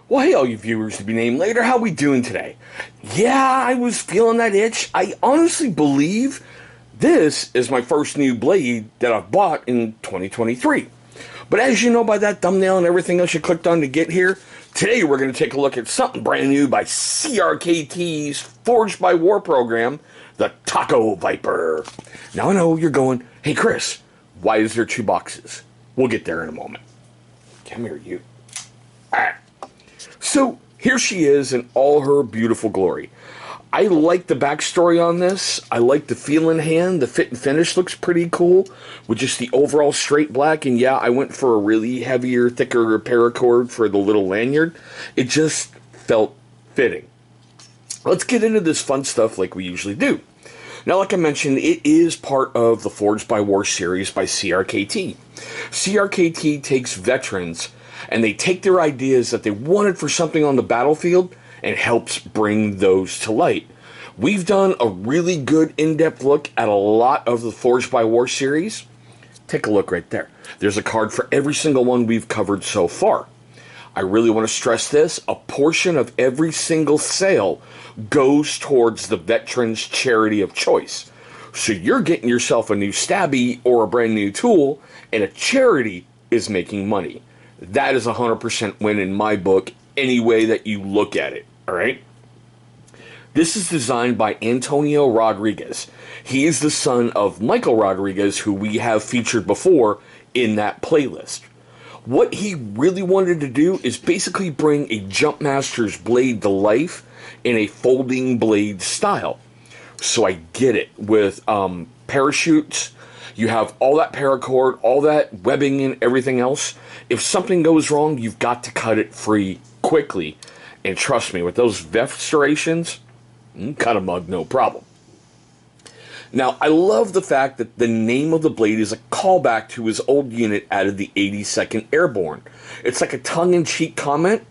Well, hey, all you viewers to be named later, how we doing today? Yeah, I was feeling that itch. I honestly believe this is my first new blade that I've bought in 2023. But as you know by that thumbnail and everything else you clicked on to get here, today we're going to take a look at something brand new by CRKT's Forged by War program, the Taco Viper. Now I know you're going, hey Chris, why is there two boxes? We'll get there in a moment. Come here, you. Alright. So, here she is in all her beautiful glory. I like the backstory on this. I like the feel in hand. The fit and finish looks pretty cool with just the overall straight black. And yeah, I went for a really heavier, thicker paracord for the little lanyard. It just felt fitting. Let's get into this fun stuff like we usually do. Now, like I mentioned, it is part of the Forged by War series by CRKT. CRKT takes veterans and they take their ideas that they wanted for something on the battlefield and helps bring those to light. We've done a really good in-depth look at a lot of the Forged by War series. Take a look right there. There's a card for every single one we've covered so far. I really want to stress this. A portion of every single sale goes towards the veteran's charity of choice. So you're getting yourself a new stabby or a brand new tool, and a charity is making money. That is a 100% win in my book, any way that you look at it, all right? This is designed by Antonio Rodriguez. He is the son of Michael Rodriguez, who we have featured before in that playlist. What he really wanted to do is basically bring a Jumpmaster's blade to life in a folding blade style. So I get it. With parachutes, you have all that paracord, all that webbing and everything else. If something goes wrong, you've got to cut it free quickly. And trust me, with those VEF serrations, cut a mug, no problem. Now, I love the fact that the name of the blade is a callback to his old unit out of the 82nd Airborne. It's like a tongue-in-cheek comment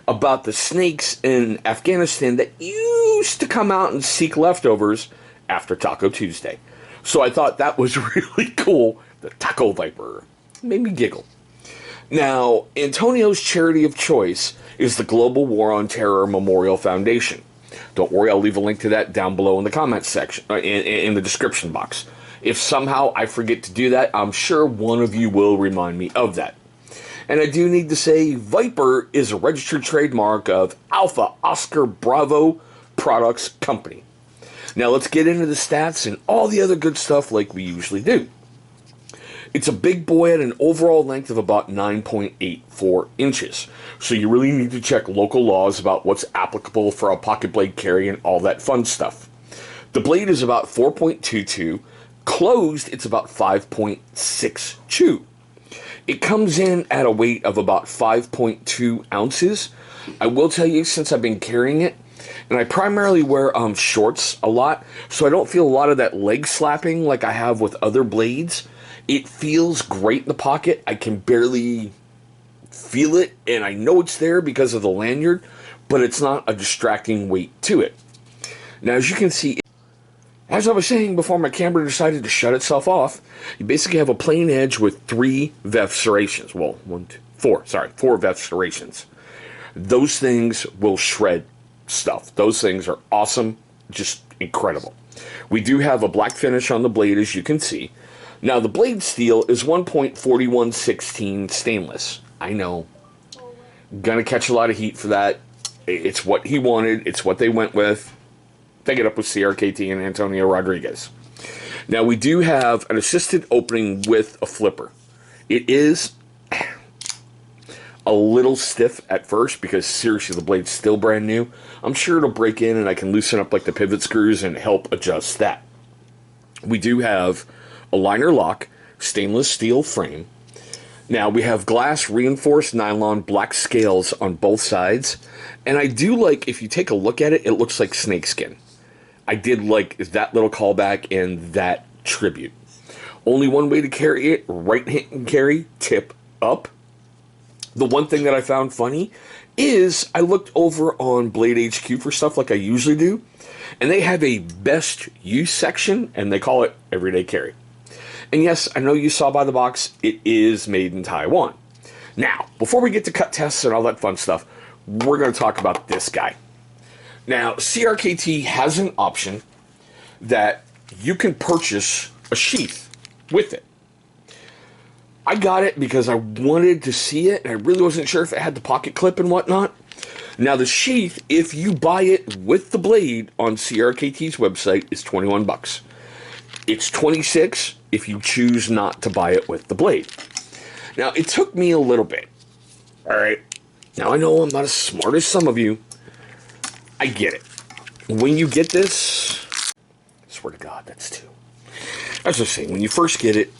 about the snakes in Afghanistan that used to come out and seek leftovers after Taco Tuesday. So I thought that was really cool. The Taco Viper made me giggle. Now, Antonio's charity of choice is the Global War on Terror Memorial Foundation. Don't worry, I'll leave a link to that down below in the comments section, in the description box. If somehow I forget to do that, I'm sure one of you will remind me of that. And I do need to say, Viper is a registered trademark of Alpha Oscar Bravo Products Company. Now let's get into the stats and all the other good stuff like we usually do. It's a big boy at an overall length of about 9.84 inches. So you really need to check local laws about what's applicable for a pocket blade carry and all that fun stuff. The blade is about 4.22. Closed, it's about 5.62. It comes in at a weight of about 5.2 ounces. I will tell you, since I've been carrying it, and I primarily wear shorts a lot, so I don't feel a lot of that leg slapping like I have with other blades. It feels great in the pocket. I can barely feel it, and I know it's there because of the lanyard, but it's not a distracting weight to it. Now, as you can see, as I was saying before my camera decided to shut itself off, you basically have a plain edge with 3 VEF serrations. Well, 4 VEF serrations. Those things will shred stuff. Those things are awesome, just incredible. We do have a black finish on the blade, as you can see. Now, the blade steel is 1.4116 stainless. I know. Gonna catch a lot of heat for that. It's what he wanted. It's what they went with. Take it up with CRKT and Antonio Rodriguez. Now, we do have an assisted opening with a flipper. It is a little stiff at first because, seriously, the blade's still brand new. I'm sure it'll break in and I can loosen up like the pivot screws and help adjust that. We do have a liner lock, stainless steel frame. Now, we have glass reinforced nylon black scales on both sides. And I do like, if you take a look at it, it looks like snakeskin. I did like that little callback and that tribute. Only one way to carry it, right hand carry, tip up. The one thing that I found funny is I looked over on Blade HQ for stuff like I usually do, and they have a best use section, and they call it everyday carry. And yes, I know you saw by the box, it is made in Taiwan. Now, before we get to cut tests and all that fun stuff, we're going to talk about this guy. Now, CRKT has an option that you can purchase a sheath with it. I got it because I wanted to see it, and I really wasn't sure if it had the pocket clip and whatnot. Now, the sheath, if you buy it with the blade on CRKT's website, is $21. It's $26 if you choose not to buy it with the blade. Now, it took me a little bit. All right. Now, I know I'm not as smart as some of you. I get it. When you get this, I swear to God, that's two. I was just saying, when you first get it,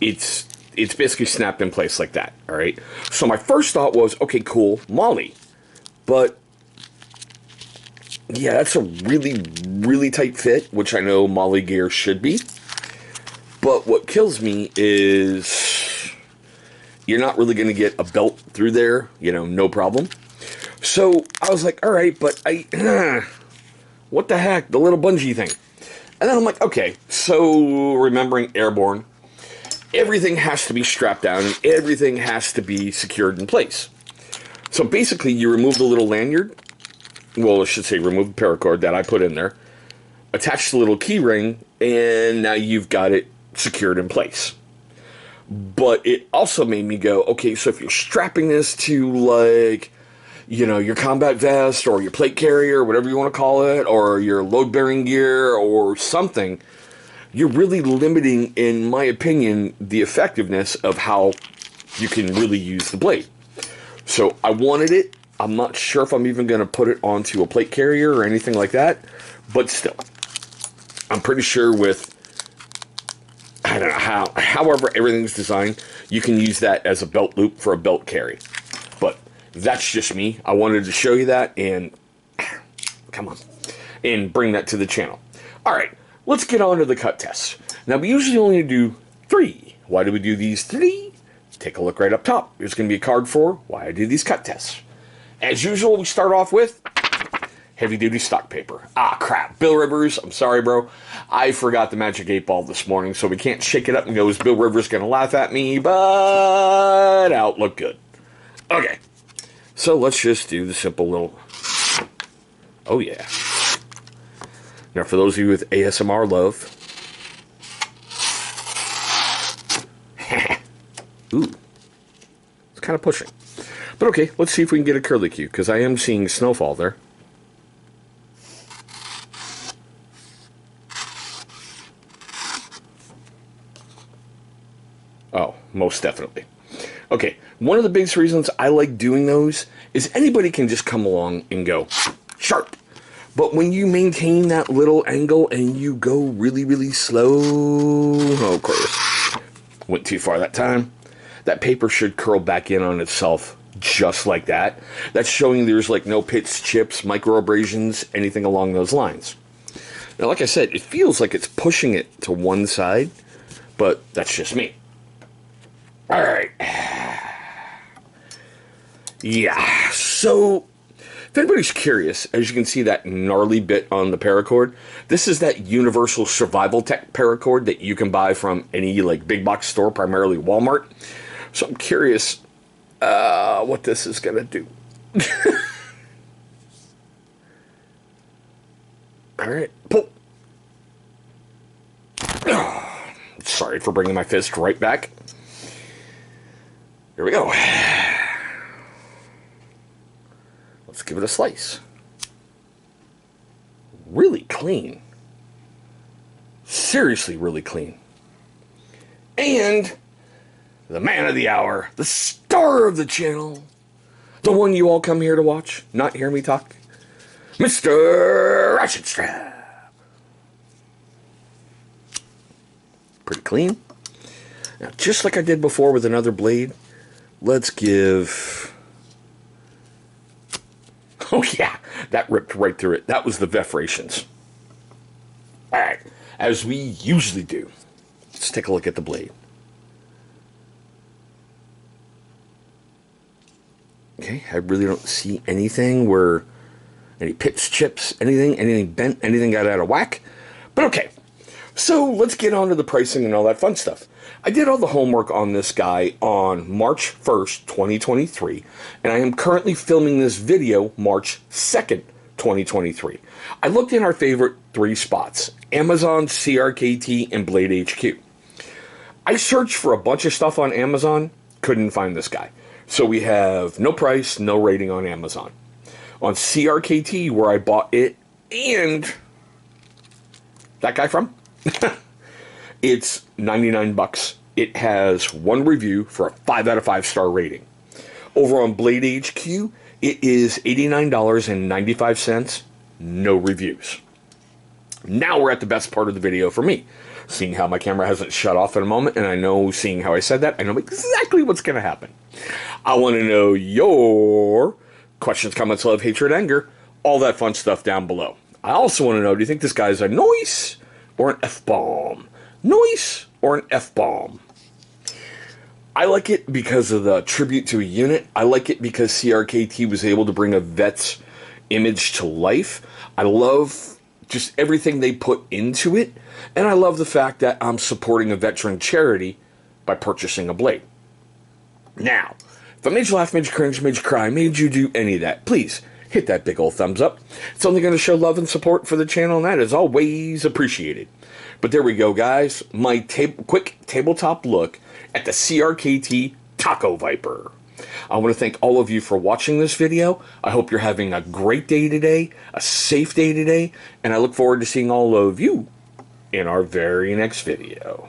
it's basically snapped in place like that, all right? So my first thought was, okay, cool, Molly. But, yeah, that's a really, really tight fit, which I know Molly gear should be. But what kills me is you're not really going to get a belt through there, no problem. So I was like, all right, but what the heck, the little bungee thing. And then I'm like, okay, so remembering Airborne, everything has to be strapped down and everything has to be secured in place. So basically, you remove the little lanyard. Well, I should say remove the paracord that I put in there. Attach the little key ring, and now you've got it secured in place. But it also made me go, okay, so if you're strapping this to, like, your combat vest or your plate carrier, whatever you want to call it, or your load-bearing gear or something, you're really limiting, in my opinion, the effectiveness of how you can really use the blade. So I wanted it. I'm not sure if I'm even going to put it onto a plate carrier or anything like that, but still, I'm pretty sure with, I don't know however everything's designed, you can use that as a belt loop for a belt carry. But that's just me. I wanted to show you that and, come on, and bring that to the channel. All right. Let's get on to the cut tests. Now, we usually only do 3. Why do we do these 3? Take a look right up top. There's going to be a card for why I do these cut tests. As usual, we start off with heavy-duty stock paper. Ah, crap. Bill Rivers, I'm sorry, bro. I forgot the Magic 8-Ball this morning, so we can't shake it up and go, is Bill Rivers going to laugh at me? But out look good. Okay. So let's just do the simple little... Oh, yeah. Now, for those of you with ASMR love, ooh, it's kind of pushing. But okay, let's see if we can get a curlicue, because I am seeing snowfall there. Oh, most definitely. Okay, one of the biggest reasons I like doing those is anybody can just come along and go, sharp. But when you maintain that little angle and you go really, really slow, oh, of course, went too far that time. That paper should curl back in on itself just like that. That's showing there's like no pits, chips, micro abrasions, anything along those lines. Now, like I said, it feels like it's pushing it to one side, but that's just me. All right. Yeah, so... if anybody's curious, as you can see that gnarly bit on the paracord, this is that Universal Survival Tech paracord that you can buy from any like big box store, primarily Walmart. So I'm curious what this is going to do. All right, pull. Sorry for bringing my fist right back. Here we go. Let's give it a slice. Really clean. Seriously, really clean. And the man of the hour, the star of the channel, the one you all come here to watch, not hear me talk, Mr. Ratchet Strap. Pretty clean. Now, just like I did before with another blade, let's give... oh yeah, that ripped right through it. That was the Vefrations. Alright, as we usually do, let's take a look at the blade. Okay, I really don't see anything where any pits, chips, anything bent, anything got out of whack. But okay, So let's get on to the pricing and all that fun stuff. I did all the homework on this guy on March 1st, 2023, and I am currently filming this video March 2nd, 2023. I looked in our favorite 3 spots, Amazon, CRKT, and Blade HQ. I searched for a bunch of stuff on Amazon, couldn't find this guy. So we have no price, no rating on Amazon. On CRKT, where I bought it, and that guy from, it's 99 bucks. It has 1 review for a 5 out of 5 star rating. Over on Blade HQ, it is $89.95, no reviews. Now we're at the best part of the video for me. Seeing how my camera hasn't shut off in a moment, and I know, seeing how I said that, I know exactly what's going to happen. I want to know your questions, comments, love, hatred, anger, all that fun stuff down below. I also want to know, do you think this guy's a noise or an F-bomb? Noise or an F-bomb? I like it because of the tribute to a unit. I like it because CRKT was able to bring a vet's image to life. I love just everything they put into it. And I love the fact that I'm supporting a veteran charity by purchasing a blade. Now, if I made you laugh, made you cringe, made you cry, made you do any of that, please hit that big old thumbs up. It's only going to show love and support for the channel, and that is always appreciated. But there we go, guys. My quick tabletop look at the CRKT Taco Viper. I want to thank all of you for watching this video. I hope you're having a great day today, a safe day today, and I look forward to seeing all of you in our very next video.